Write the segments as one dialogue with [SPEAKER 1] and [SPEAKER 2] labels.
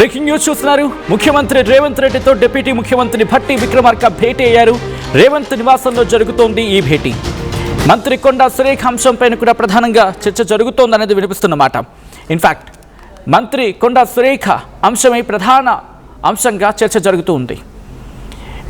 [SPEAKER 1] Breaking news చూస్తున్నారు. ముఖ్యమంత్రి రేవంత్ రెడ్డితో డిప్యూటీ ముఖ్యమంత్రి భట్టి విక్రమార్క భేటీ అయ్యారు. రేవంత్ నివాసంలో జరుగుతోంది ఈ భేటీ. మంత్రి కొండా సురేఖ అంశంపైన కూడా ప్రధానంగా చర్చ జరుగుతోందనేది వినిపిస్తున్నమాట. ఇన్ఫాక్ట్ మంత్రి కొండా సురేఖ అంశమై ప్రధాన అంశంగా చర్చ జరుగుతుంది.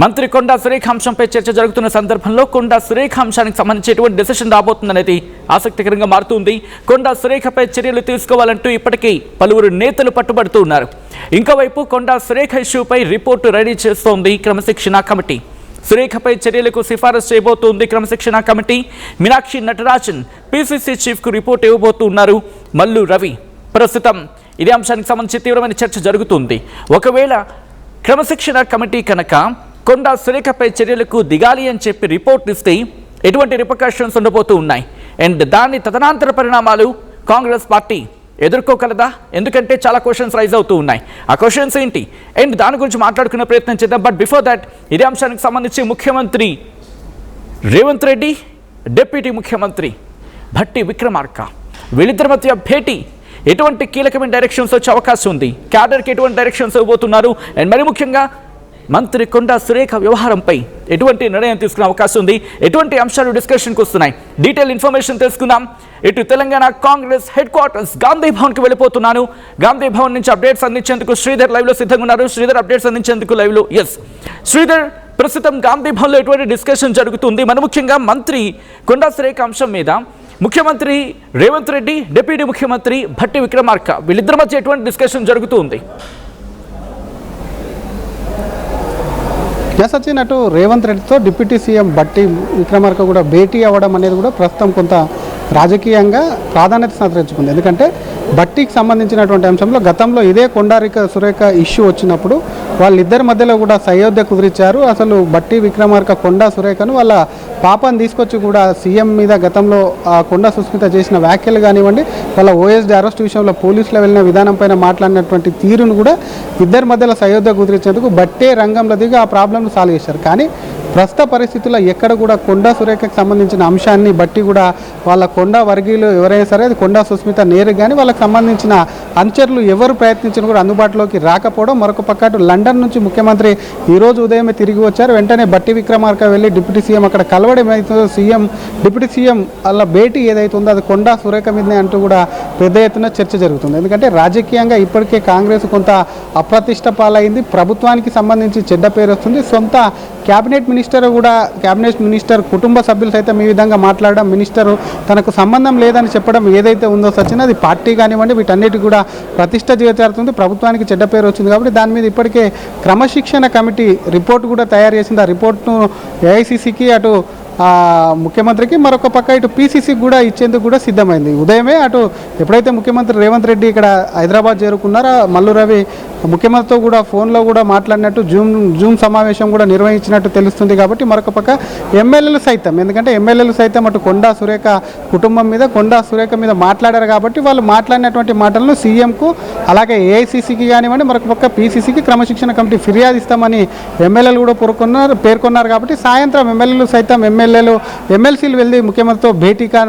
[SPEAKER 1] మంత్రి కొండా సురేఖ అంశంపై చర్చ జరుగుతున్న సందర్భంలో కొండా సురేఖ అంశానికి సంబంధించి ఎటువంటి డెసిషన్ రాబోతుందనేది ఆసక్తికరంగా మారుతుంది. కొండా సురేఖపై చర్యలు తీసుకోవాలంటూ ఇప్పటికీ పలువురు నేతలు పట్టుబడుతూ ఉన్నారు. ఇంకోవైపు కొండా సురేఖ ఇష్యూపై రిపోర్టు రెడీ చేస్తోంది క్రమశిక్షణ కమిటీ. సురేఖపై చర్యలకు సిఫారసు చేయబోతోంది క్రమశిక్షణ కమిటీ. మీనాక్షి నటరాజన్ పిసిసి చీఫ్కు రిపోర్ట్ ఇవ్వబోతున్నారు మల్లు రవి. ప్రస్తుతం ఇదే అంశానికి సంబంధించి తీవ్రమైన చర్చ జరుగుతుంది. ఒకవేళ క్రమశిక్షణ కమిటీ కనుక కొండా సురేఖపై చర్యలకు దిగాలి అని చెప్పి రిపోర్ట్ ఇస్తే ఎటువంటి రిపర్కషన్స్ ఉండబోతూ ఉన్నాయి అండ్ దాని తదనంతర పరిణామాలు కాంగ్రెస్ పార్టీ ఎదుర్కోగలదా? ఎందుకంటే చాలా క్వశ్చన్స్ రైజ్ అవుతూ ఉన్నాయి. ఆ క్వశ్చన్స్ ఏంటి అండ్ దాని గురించి మాట్లాడుకునే ప్రయత్నం చేద్దాం. బట్ బిఫోర్ దాట్ ఇదే అంశానికి సంబంధించి ముఖ్యమంత్రి రేవంత్ రెడ్డి, డిప్యూటీ ముఖ్యమంత్రి భట్టి విక్రమార్క వీళ్ళిద్దరి మధ్య భేటీ ఎటువంటి కీలకమైన డైరెక్షన్స్ వచ్చే అవకాశం ఉంది? క్యాడర్కి ఎటువంటి డైరెక్షన్స్ ఇవ్వబోతున్నారు? అండ్ మరి ముఖ్యంగా మంత్రి కొండా సురేఖ వ్యవహారంపై ఎటువంటి నిర్ణయం తీసుకునే అవకాశం ఉంది? ఎటువంటి అంశాలు డిస్కషన్కి వస్తున్నాయి? డీటెయిల్ ఇన్ఫర్మేషన్ తెలుసుకుందాం. ఇటు తెలంగాణ కాంగ్రెస్ హెడ్ క్వార్టర్స్ గాంధీ భవన్కి వెళ్ళిపోతున్నాను. గాంధీ భవన్ నుంచి అప్డేట్స్ అందించేందుకు శ్రీధర్ లైవ్లో సిద్ధంగా ఉన్నారు. శ్రీధర్, అప్డేట్స్ అందించేందుకు లైవ్లో. ఎస్ శ్రీధర్, ప్రస్తుతం గాంధీ భవన్లో ఎటువంటి డిస్కషన్ జరుగుతుంది? మన ముఖ్యంగా మంత్రి కొండా సురేఖ అంశం మీద ముఖ్యమంత్రి రేవంత్ రెడ్డి, డిప్యూటీ ముఖ్యమంత్రి భట్టి విక్రమార్క వీళ్ళిద్దరి మధ్య ఎటువంటి డిస్కషన్ జరుగుతుంది?
[SPEAKER 2] సచిన్, అటు రేవంత్ రెడ్డితో డిప్యూటీ సీఎం భట్టి విక్రమార్క కూడా భేటీ అవ్వడం అనేది కూడా ప్రస్తుతం కొంత రాజకీయంగా ప్రాధాన్యత సంతరించుకుంది. ఎందుకంటే భట్టికి సంబంధించినటువంటి అంశంలో గతంలో ఇదే కొండా సురేఖ ఇష్యూ వచ్చినప్పుడు వాళ్ళిద్దరి మధ్యలో కూడా సయోధ్య కుదిరిచ్చారు. అసలు భట్టి విక్రమార్క కొండా సురేఖను వాళ్ళ పాపను తీసుకొచ్చి కూడా సీఎం మీద గతంలో కొండా సుస్మిత చేసిన వ్యాఖ్యలు కానివ్వండి, వాళ్ళ ఓఎస్డీ అరెస్ట్ విషయంలో పోలీసులు వెళ్ళిన విధానం పైన మాట్లాడినటువంటి తీరును కూడా ఇద్దరి మధ్యలో సయోధ్య కుదిరించేందుకు భట్టే రంగంలో దిగి ఆ ప్రాబ్లంను సాల్వ్ చేశారు. కానీ ప్రస్తుత పరిస్థితుల్లో ఎక్కడ కూడా కొండా సురేఖకు సంబంధించిన అంశాన్ని బట్టి కూడా వాళ్ళ కొండా వర్గీయులు ఎవరైనా సరే, అది కొండా సుస్మిత నేరు కానీ వాళ్ళకి సంబంధించిన అనుచరులు ఎవరు ప్రయత్నించినా కూడా అందుబాటులోకి రాకపోవడం. మరొక పక్కటు లండన్ నుంచి ముఖ్యమంత్రి ఈరోజు ఉదయమే తిరిగి వచ్చారు. వెంటనే భట్టి విక్రమార్క వెళ్ళి డిప్యూటీ సీఎం అక్కడ కలవడం ఏదైతుందో, సీఎం డిప్యూటీ సీఎం వాళ్ళ భేటీ ఏదైతుందో అది కొండా సురేఖ మీదనే అంటూ కూడా పెద్ద ఎత్తున చర్చ జరుగుతుంది. ఎందుకంటే రాజకీయంగా ఇప్పటికే కాంగ్రెస్ కొంత అప్రతిష్ట పాలైంది. ప్రభుత్వానికి సంబంధించి చెడ్డ పేరు వస్తుంది. సొంత క్యాబినెట్ మినిస్టర్ కుటుంబ సభ్యులు సైతం ఈ విధంగా మాట్లాడడం, మినిస్టర్ తనకు సంబంధం లేదని చెప్పడం ఏదైతే ఉందో సచిన్, అది పార్టీ కానివ్వండి వీటన్నిటి కూడా ప్రతిష్ట చేరుతుంది. ప్రభుత్వానికి చెడ్డ పేరు వచ్చింది కాబట్టి దాని మీద ఇప్పటికే క్రమశిక్షణ కమిటీ రిపోర్ట్ కూడా తయారు చేసింది. ఆ రిపోర్ట్ను ఏఐసిసికి, అటు ముఖ్యమంత్రికి, మరొక పక్క ఇటు పీసీసీకి కూడా ఇచ్చేందుకు కూడా సిద్ధమైంది. ఉదయమే అటు ఎప్పుడైతే ముఖ్యమంత్రి రేవంత్ రెడ్డి ఇక్కడ హైదరాబాద్ చేరుకున్నారో మల్లు రవి ముఖ్యమంత్రితో కూడా ఫోన్లో కూడా మాట్లాడినట్టు జూమ్ సమావేశం కూడా నిర్వహించినట్టు తెలుస్తుంది. కాబట్టి మరొక పక్క ఎమ్మెల్యేలు సైతం, ఎందుకంటే ఎమ్మెల్యేలు సైతం అటు కొండా సురేఖ కుటుంబం మీద, కొండా సురేఖ మీద మాట్లాడారు కాబట్టి వాళ్ళు మాట్లాడినటువంటి మాటలను సీఎంకు అలాగే ఏఐసీసీకి కానివ్వండి, మరొక పక్క పీసీసీకి క్రమశిక్షణ కమిటీ ఫిర్యాదు ఇస్తామని ఎమ్మెల్యేలు కూడా పేర్కొన్నారు. కాబట్టి సాయంత్రం ఎమ్మెల్యేలు సైతం ఎమ్మెల్సీలు వెళ్ళి ముఖ్యమంత్రితో భేటీగా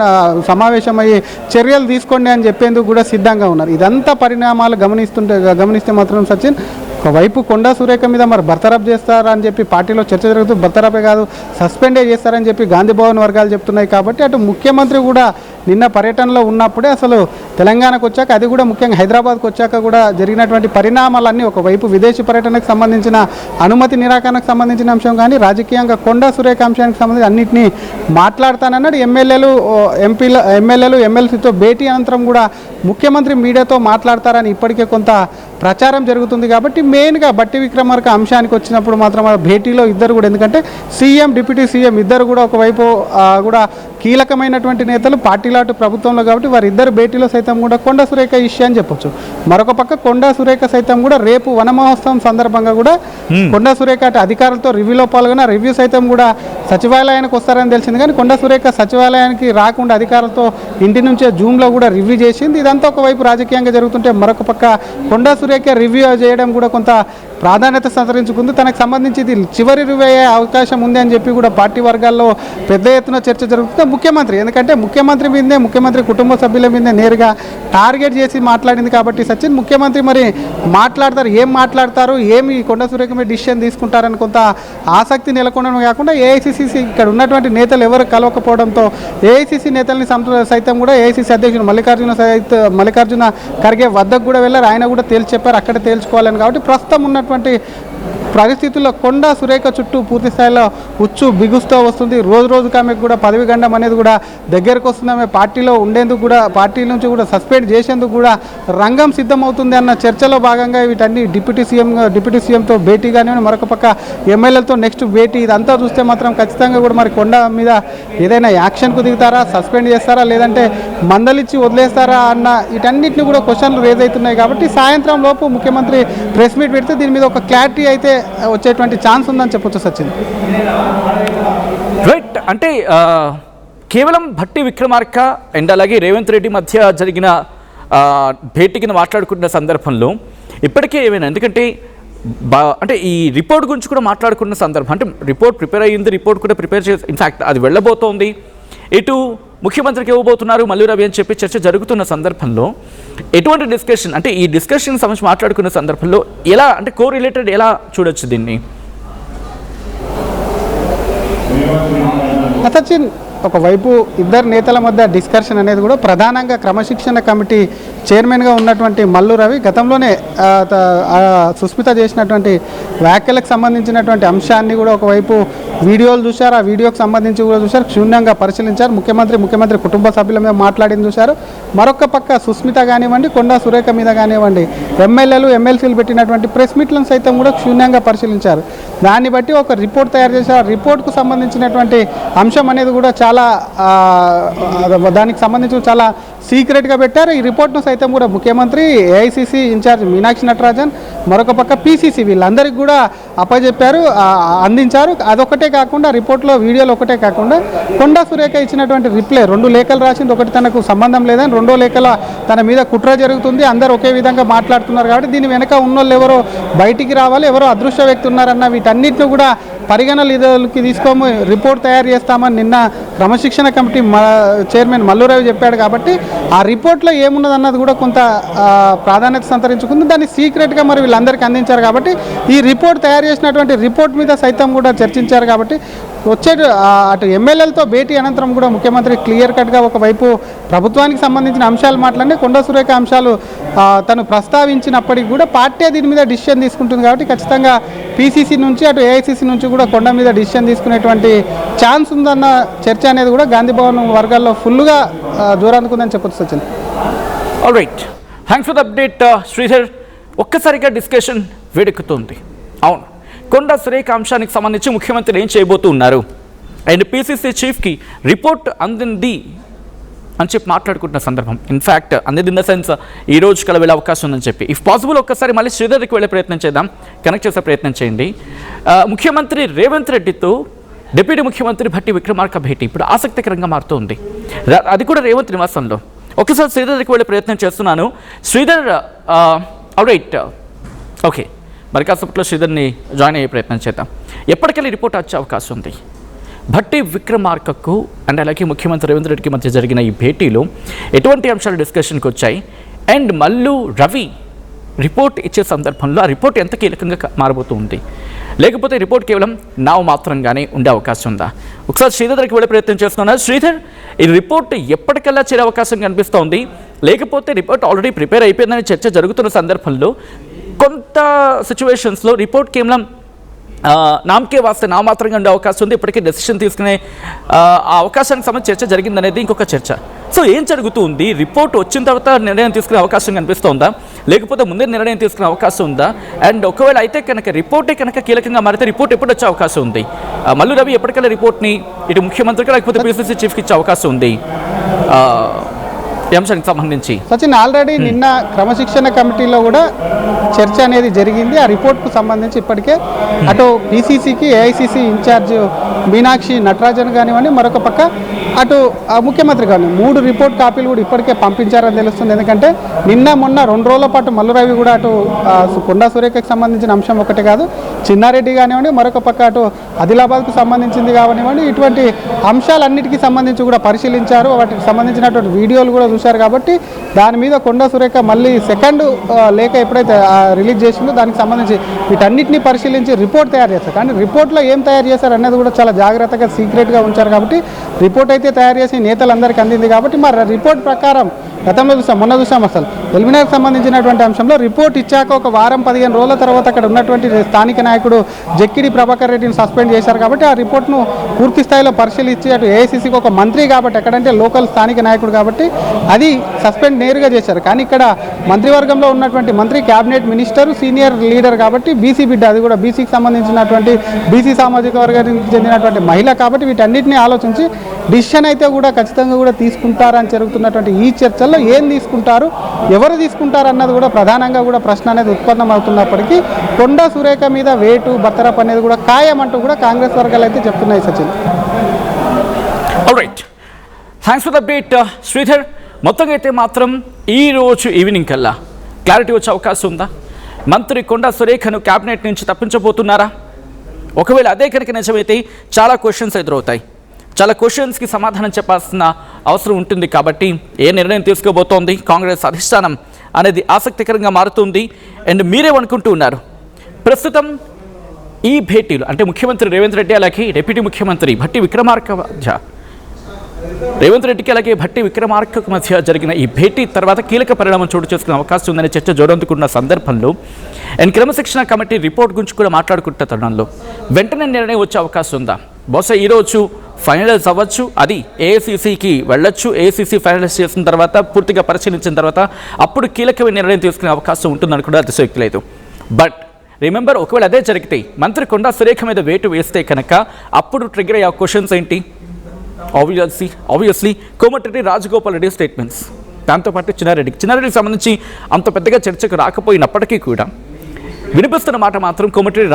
[SPEAKER 2] సమావేశం అయ్యి చర్యలు తీసుకోండి అని చెప్పేందుకు కూడా సిద్ధంగా ఉన్నారు. ఇదంతా పరిణామాలు గమనిస్తే మాత్రం సచిన్, ఒకవైపు కొండా సురేఖ మీద మరి బర్తరఫ్ చేస్తారా అని చెప్పి పార్టీలో చర్చ జరుగుతుంది. బర్తరఫే కాదు, సస్పెండే చేస్తారని చెప్పి గాంధీ భవన్ వర్గాలు చెప్తున్నాయి. కాబట్టి అటు ముఖ్యమంత్రి కూడా నిన్న పర్యటనలో ఉన్నప్పుడే అసలు తెలంగాణకు వచ్చాక, అది కూడా ముఖ్యంగా హైదరాబాద్కు వచ్చాక కూడా జరిగినటువంటి పరిణామాలన్నీ, ఒకవైపు విదేశీ పర్యటనకు సంబంధించిన అనుమతి నిరాకరణకు సంబంధించిన అంశం కానీ రాజకీయంగా కొండా సురేఖ అంశానికి సంబంధించి అన్నింటినీ మాట్లాడతానన్నాడు. ఎమ్మెల్యేలు ఎమ్మెల్సీతో భేటీ అనంతరం కూడా ముఖ్యమంత్రి మీడియాతో మాట్లాడతారని ఇప్పటికే కొంత ప్రచారం జరుగుతుంది. కాబట్టి మెయిన్గా భట్టి విక్రమార్క అంశానికి వచ్చినప్పుడు మాత్రం ఆ భేటీలో ఇద్దరు కూడా, ఎందుకంటే సీఎం డిప్యూటీ సీఎం ఇద్దరు కూడా ఒకవైపు కూడా కీలకమైనటువంటి నేతలు పార్టీలో అటు ప్రభుత్వంలో, కాబట్టి వారిద్దరు భేటీలో సైతం కూడా కొండా సురేఖ ఇష్యూ అని చెప్పొచ్చు. మరొక పక్క కొండా సురేఖ సైతం కూడా రేపు వన మహోత్సవం సందర్భంగా కూడా కొండా సురేఖ అటు అధికారులతో రివ్యూలో పాల్గొన్న, రివ్యూ సైతం కూడా సచివాలయానికి వస్తారని తెలిసింది. కానీ కొండా సురేఖ సచివాలయానికి రాకుండా అధికారులతో ఇంటి నుంచే జూమ్లో కూడా రివ్యూ చేసింది. ఇదంతా ఒకవైపు రాజకీయంగా జరుగుతుంటే మరొక పక్క కొండా సురేఖ రివ్యూ చేయడం కూడా కొంత ప్రాధాన్యత సంతరించుకుంది. తనకు సంబంధించి ఇది చివరి రివ్యూ అయ్యే అవకాశం ఉంది అని చెప్పి కూడా పార్టీ వర్గాల్లో పెద్ద ఎత్తున చర్చ జరుగుతుంది. ముఖ్యమంత్రి, ఎందుకంటే ముఖ్యమంత్రి మీదే, ముఖ్యమంత్రి కుటుంబ సభ్యుల మీదే నేరుగా టార్గెట్ చేసి మాట్లాడింది కాబట్టి సచిన్, ముఖ్యమంత్రి మరి ఏం మాట్లాడతారు, ఏమి కొండ సురేఖ మీద డిసిషన్ తీసుకుంటారని కొంత ఆసక్తి నెలకొనడమే కాకుండా ఏఐసిసి ఇక్కడ ఉన్నటువంటి నేతలు ఎవరు కలవకపోవడంతో ఏఐసిసి నేతల్ని సైతం కూడా ఏఐసిసి అధ్యక్షుడు మల్లికార్జున ఖర్గే వద్దకు కూడా వెళ్ళారు. ఆయన కూడా తేల్చి చెప్పారు అక్కడ తేల్చుకోవాలని. కాబట్టి ప్రస్తుతం ఉన్నటువంటి పరిస్థితుల్లో కొండా సురేఖ చుట్టూ పూర్తి స్థాయిలో ఉచ్చు బిగుస్తూ వస్తుంది. రోజు రోజుకి ఆమెకు కూడా పదవి గండం అనేది కూడా దగ్గరకు వస్తుంది. ఆమె పార్టీలో ఉండేందుకు కూడా, పార్టీ నుంచి కూడా సస్పెండ్ చేసేందుకు కూడా రంగం సిద్ధమవుతుంది అన్న చర్చలో భాగంగా వీటన్ని డిప్యూటీ సీఎంతో భేటీ కానివ్వండి, మరొక పక్క ఎమ్మెల్యేలతో నెక్స్ట్ భేటీ, ఇదంతా చూస్తే మాత్రం ఖచ్చితంగా కూడా మరి కొండ మీద ఏదైనా యాక్షన్కు దిగుతారా, సస్పెండ్ చేస్తారా, లేదంటే మందలిచ్చి వదిలేస్తారా అన్న వీటన్నిటిని కూడా క్వశ్చన్లు రేజ్ అవుతున్నాయి. కాబట్టి సాయంత్రం లోపు ముఖ్యమంత్రి ప్రెస్ మీట్ పెడితే దీని మీద ఒక క్లారిటీ అయితే వచ్చేటువంటి ఛాన్స్ ఉందని చెప్పొచ్చు సచిన్.
[SPEAKER 1] రైట్, అంటే కేవలం భట్టి విక్రమార్క అండ్ అలాగే రేవంత్ రెడ్డి మధ్య జరిగిన భేటీకి మాట్లాడుకున్న సందర్భంలో ఇప్పటికే ఏమైనా, ఎందుకంటే అంటే ఈ రిపోర్ట్ గురించి కూడా మాట్లాడుకున్న సందర్భం, అంటే రిపోర్ట్ ప్రిపేర్ అయ్యింది, రిపోర్ట్ కూడా ప్రిపేర్ చేసి ఇన్ఫ్యాక్ట్ అది వెళ్ళబోతోంది, ఇటు ముఖ్యమంత్రికి ఇవ్వబోతున్నారు మల్లు రవి అని చెప్పి చర్చ జరుగుతున్న సందర్భంలో ఎటువంటి డిస్కషన్, అంటే ఈ డిస్కషన్ సంబంధించి మాట్లాడుకున్న సందర్భంలో ఎలా, అంటే కో రిలేటెడ్ ఎలా చూడొచ్చు దీన్ని?
[SPEAKER 2] సచిన్, ఒకవైపు ఇద్దరు నేతల మధ్య డిస్కషన్ అనేది కూడా ప్రధానంగా క్రమశిక్షణ కమిటీ చైర్మన్గా ఉన్నటువంటి మల్లు రవి గతంలోనే సుస్మిత చేసినటువంటి వ్యాఖ్యలకు సంబంధించినటువంటి అంశాన్ని కూడా ఒకవైపు వీడియోలు చూశారు, ఆ వీడియోకి సంబంధించి కూడా చూశారు, క్షుణ్ణంగా పరిశీలించారు. ముఖ్యమంత్రి కుటుంబ సభ్యుల మీద మాట్లాడింది చూశారు. మరొక పక్క సుస్మిత కానివ్వండి, కొండా సురేఖ మీద కానివ్వండి, ఎమ్మెల్యేలు ఎమ్మెల్సీలు పెట్టినటువంటి ప్రెస్ మీట్లను సైతం కూడా క్షుణ్ణంగా పరిశీలించారు. దాన్ని బట్టి ఒక రిపోర్ట్ తయారు చేశారు. ఆ రిపోర్ట్కు సంబంధించినటువంటి అంశం అనేది కూడా చాలా దానికి సంబంధించి చాలా సీక్రెట్గా పెట్టారు. ఈ రిపోర్ట్ను సైతం కూడా ముఖ్యమంత్రి, ఏఐసిసి ఇన్ఛార్జ్ మీనాక్షి నటరాజన్, మరొక పక్క పిసిసి వీళ్ళందరికీ కూడా అప్పచెప్పారు, అందించారు. అదొకటే కాకుండా రిపోర్ట్లో వీడియోలు ఒకటే కాకుండా కొండా సురేఖ ఇచ్చినటువంటి రిప్లై, 2 లేఖలు రాసింది, ఒకటి తనకు సంబంధం లేదని, 2వ లేఖల తన మీద కుట్ర జరుగుతుంది, అందరూ ఒకే విధంగా మాట్లాడుతున్నారు కాబట్టి దీని వెనక ఉన్నోళ్ళు ఎవరో బయటికి రావాలి, ఎవరో అదృశ్య వ్యక్తి ఉన్నారన్న వీటన్నిటిని కూడా పరిగణలోకి తీసుకోము, రిపోర్ట్ తయారు చేస్తామని నిన్న క్రమశిక్షణ కమిటీ చైర్మన్ మల్లు రవి చెప్పాడు. కాబట్టి ఆ రిపోర్ట్లో ఏమున్నదన్నది కూడా కొంత ప్రాధాన్యత సంతరించుకుంది. దాన్ని సీక్రెట్గా మరి వీళ్ళందరికీ అందించారు. కాబట్టి ఈ రిపోర్ట్ తయారు చేసినటువంటి రిపోర్ట్ మీద సైతం కూడా చర్చించారు. కాబట్టి అటు ఎమ్మెల్యేలతో భేటీ అనంతరం కూడా ముఖ్యమంత్రి క్లియర్ కట్గా ఒకవైపు ప్రభుత్వానికి సంబంధించిన అంశాలు మాట్లాడి కొండా సురేఖ అంశాలు తను ప్రస్తావించినప్పటికీ కూడా పార్టీ దీని మీద డిసిషన్ తీసుకుంటుంది. కాబట్టి ఖచ్చితంగా పిసిసి నుంచి అటు ఏఐసిసి నుంచి కూడా కొండ మీద డిసిషన్ తీసుకునేటువంటి ఛాన్స్ ఉందన్న చర్చ అనేది కూడా గాంధీ భవన్ వర్గాల్లో ఫుల్గా జోరందుకుందని చెప్పొచ్చు Sachin.
[SPEAKER 1] All right, thanks for the update Sridhar. ఒక్కసారిగా డిస్కషన్ వేడెక్కుతుంది. అవును, కొండా సురేఖ అంశానికి సంబంధించి ముఖ్యమంత్రి ఏం చేయబోతున్నారు అండ్ పిసిసి చీఫ్కి రిపోర్ట్ అందింది అని చెప్పి మాట్లాడుకుంటున్న సందర్భం, ఇన్ఫ్యాక్ట్ అందింది ఇన్ ద సెన్స్ ఈ రోజు కల వెళ్ళే అవకాశం ఉందని చెప్పి, ఇఫ్ పాసిబుల్ ఒక్కసారి మళ్ళీ శ్రీధర్కి వెళ్ళే ప్రయత్నం చేద్దాం, కనెక్ట్ చేసే ప్రయత్నం చేయండి. ముఖ్యమంత్రి రేవంత్ రెడ్డితో డిప్యూటీ ముఖ్యమంత్రి భట్టి విక్రమార్క భేటీ ఇప్పుడు ఆసక్తికరంగా మారుతోంది, అది కూడా రేవంత్ నివాసంలో. ఒకసారి శ్రీధర్కి వెళ్ళే ప్రయత్నం చేస్తున్నాను. శ్రీధర్, రైట్, ఓకే, మరి కాసేపట్లో శ్రీధర్ని జాయిన్ అయ్యే ప్రయత్నం చేద్దాం. ఎప్పటికెళ్ళి రిపోర్ట్ వచ్చే అవకాశం ఉంది? భట్టి విక్రమార్కకు అండ్ అలాగే ముఖ్యమంత్రి రేవంత్ రెడ్డికి మధ్య జరిగిన ఈ భేటీలో ఎటువంటి అంశాలు డిస్కషన్కి వచ్చాయి అండ్ మల్లు రవి రిపోర్ట్ ఇచ్చే సందర్భంలో ఆ రిపోర్ట్ ఎంత కీలకంగా మారబోతుంది, లేకపోతే రిపోర్ట్ కేవలం నావు మాత్రంగానే ఉండే అవకాశం ఉందా? ఒకసారి శ్రీధర్ దగ్గరికి వెళ్ళే ప్రయత్నం చేస్తున్నారు. శ్రీధర్, ఈ రిపోర్ట్ ఎప్పటికల్లా చేరే అవకాశం కనిపిస్తోంది, లేకపోతే రిపోర్ట్ ఆల్రెడీ ప్రిపేర్ అయిపోయిందని చర్చ జరుగుతున్న సందర్భంలో కొంత సిచ్యువేషన్స్లో రిపోర్ట్ కేవలం నామకే వాస్తే నా మాత్రంగా ఉండే అవకాశం ఉంది, ఇప్పటికే డెసిషన్ తీసుకునే ఆ అవకాశానికి సంబంధించి చర్చ జరిగిందనేది ఇంకొక చర్చ. సో ఏం జరుగుతుంది? రిపోర్ట్ వచ్చిన తర్వాత నిర్ణయం తీసుకునే అవకాశం కనిపిస్తోందా, లేకపోతే ముందే నిర్ణయం తీసుకునే అవకాశం ఉందా? అండ్ ఒకవేళ అయితే కనుక రిపోర్టే కనుక కీలకంగా మారితే రిపోర్ట్ ఎప్పుడు వచ్చే అవకాశం ఉంది? మల్లు రవి ఎప్పటికల్లా రిపోర్ట్ని ఇటు ముఖ్యమంత్రికి లేకపోతే పిసిసి చీఫ్కి ఇచ్చే అవకాశం ఉంది ఈ అంశానికి సంబంధించి?
[SPEAKER 2] సచిన్, ఆల్రెడీ నిన్న క్రమశిక్షణ కమిటీలో కూడా చర్చ అనేది జరిగింది. ఆ రిపోర్ట్కు సంబంధించి ఇప్పటికే అటు పిసిసికి ఏఐసిసి ఇన్ఛార్జ్ మీనాక్షి నటరాజన్ కానివ్వండి, మరొక పక్క అటు ముఖ్యమంత్రి కానీ 3 రిపోర్ట్ కాపీలు కూడా ఇప్పటికే పంపించారని తెలుస్తుంది. ఎందుకంటే నిన్న మొన్న 2 రోజుల పాటు మల్లురవి కూడా అటు కొండా సురేఖకు సంబంధించిన అంశం ఒకటి కాదు, చిన్నారెడ్డి కానివ్వండి, మరొక పక్క అటు ఆదిలాబాద్కు సంబంధించింది కానివ్వండి, ఇటువంటి అంశాలన్నిటికీ సంబంధించి కూడా పరిశీలించారు. వాటికి సంబంధించినటువంటి వీడియోలు కూడా చూశారు. కాబట్టి దాని మీద కొండా సురేఖ మళ్ళీ సెకండ్ లేఖ ఎప్పుడైతే రిలీజ్ చేసిందో దానికి సంబంధించి వీటన్నిటిని పరిశీలించి రిపోర్ట్ తయారు చేస్తారు. కానీ రిపోర్ట్లో ఏం తయారు చేశారు అనేది కూడా చాలా జాగ్రత్తగా సీక్రెట్గా ఉంచారు. కాబట్టి రిపోర్ట్ అయితే తయారు చేసి నేతలందరికీ అందింది. కాబట్టి మరి రిపోర్ట్ ప్రకారం గతంలో మొన్న చూసాం అసలు ఎల్మినార్కి సంబంధించినటువంటి అంశంలో రిపోర్ట్ ఇచ్చాక ఒక వారం 15 రోజుల తర్వాత అక్కడ ఉన్నటువంటి స్థానిక నాయకుడు జక్కిడి ప్రభాకర్ రెడ్డిని సస్పెండ్ చేశారు. కాబట్టి ఆ రిపోర్ట్ను పూర్తి స్థాయిలో పరిశీలించి అటు ఏఐసీసీకి ఒక మంత్రి కాబట్టి ఎక్కడంటే లోకల్ స్థానిక నాయకుడు కాబట్టి అది సస్పెండ్ నేరుగా చేశారు. కానీ ఇక్కడ మంత్రివర్గంలో ఉన్నటువంటి మంత్రి క్యాబినెట్ మినిస్టర్ సీనియర్ లీడర్ కాబట్టి బీసీ బిడ్డ, అది కూడా బీసీకి సంబంధించినటువంటి బీసీ సామాజిక వర్గానికి చెందినటువంటి మహిళ కాబట్టి వీటన్నిటిని ఆలోచించి డిసిషన్ అయితే కూడా ఖచ్చితంగా కూడా తీసుకుంటారని జరుగుతున్నటువంటి ఈ చర్చల్లో ఏం తీసుకుంటారు, ఎవరు తీసుకుంటారు అన్నది కూడా ప్రధానంగా కూడా ప్రశ్న అనేది ఉత్పన్నం అవుతున్నప్పటికీ కొండా సురేఖ మీద వేటు బత్తరప్ అనేది కూడా ఖాయమంటూ కూడా కాంగ్రెస్ వర్గాలు అయితే చెప్తున్నాయి. Sachin,
[SPEAKER 1] alright, thanks for the update Sridhar. మొత్తంగా అయితే మాత్రం ఈ రోజు ఈవినింగ్ కల్లా క్లారిటీ వచ్చే అవకాశం ఉందా? మంత్రి కొండా సురేఖను క్యాబినెట్ నుంచి తప్పించబోతున్నారా? ఒకవేళ అదే కనుక నిజమైతే చాలా క్వశ్చన్స్ ఎదురవుతాయి. చాలా క్వశ్చన్స్కి సమాధానం చెప్పాల్సిన అవసరం ఉంటుంది. కాబట్టి ఏ నిర్ణయం తీసుకోబోతోంది కాంగ్రెస్ అధిష్టానం అనేది ఆసక్తికరంగా మారుతుంది. అండ్ మీరేమనుకుంటూ ఉన్నారు? ప్రస్తుతం ఈ భేటీలు అంటే ముఖ్యమంత్రి రేవంత్ రెడ్డి అలాగే డిప్యూటీ ముఖ్యమంత్రి భట్టి విక్రమార్క మధ్య రేవంత్ రెడ్డికి అలాగే భట్టి విక్రమార్కకు మధ్య జరిగిన ఈ భేటీ తర్వాత కీలక పరిణామం చోటు చేసుకునే అవకాశం ఉందనే చర్చ జోరందుకున్న సందర్భంలో అండ్ క్రమశిక్షణ కమిటీ రిపోర్ట్ గురించి కూడా మాట్లాడుకుంటున్న తరుణంలో వెంటనే నిర్ణయం వచ్చే అవకాశం ఉందా? బహుశా ఈరోజు ఫైనలైజ్ అవ్వచ్చు, అది ఏఐసీసీకి వెళ్ళొచ్చు. ఏఐసీసీ ఫైనలైజ్ చేసిన తర్వాత పూర్తిగా పరిశీలించిన తర్వాత అప్పుడు కీలకమైన నిర్ణయం తీసుకునే అవకాశం ఉంటుందని కూడా అతిశయోక్తి లేదు. బట్ రిమెంబర్, ఒకవేళ అదే జరిగితే మంత్రి కొండా సురేఖ మీద వేటు వేస్తే కనుక అప్పుడు ట్రిగర్ అయ్యే క్వశ్చన్స్ ఏంటి? ఆబ్వియస్లీ కోమటిరెడ్డి రాజగోపాల్ రెడ్డి స్టేట్మెంట్స్, దాంతోపాటు చిన్నారెడ్డికి సంబంధించి అంత పెద్దగా చర్చకు రాకపోయినప్పటికీ కూడా వినిపిస్తున్న మాట మాత్రం కోమటిరెడ్డి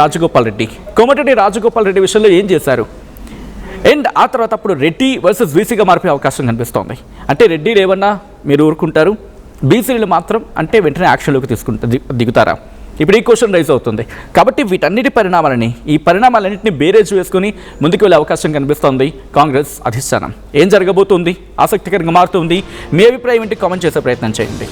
[SPEAKER 1] రాజగోపాల్ రెడ్డి విషయంలో ఏం చేశారు? అండ్ ఆ తర్వాత అప్పుడు రెడ్డి వర్సెస్ బీసీగా మారిపోయే అవకాశం కనిపిస్తోంది. అంటే రెడ్డిలు ఏమన్నా మీరు ఊరుకుంటారు, బీసీలు మాత్రం అంటే వెంటనే యాక్షన్లోకి దిగుతారా? ఇప్పుడు ఈ క్వశ్చన్ రైజ్ అవుతుంది. కాబట్టి వీటన్నిటి ఈ పరిణామాలన్నింటినీ బేరేజ్ వేసుకుని ముందుకు వెళ్ళే అవకాశం కనిపిస్తోంది కాంగ్రెస్ అధిష్టానం. ఏం జరగబోతుంది? ఆసక్తికరంగా మారుతుంది. మీ అభిప్రాయం ఏంటి? కామెంట్ చేసే ప్రయత్నం చేయండి.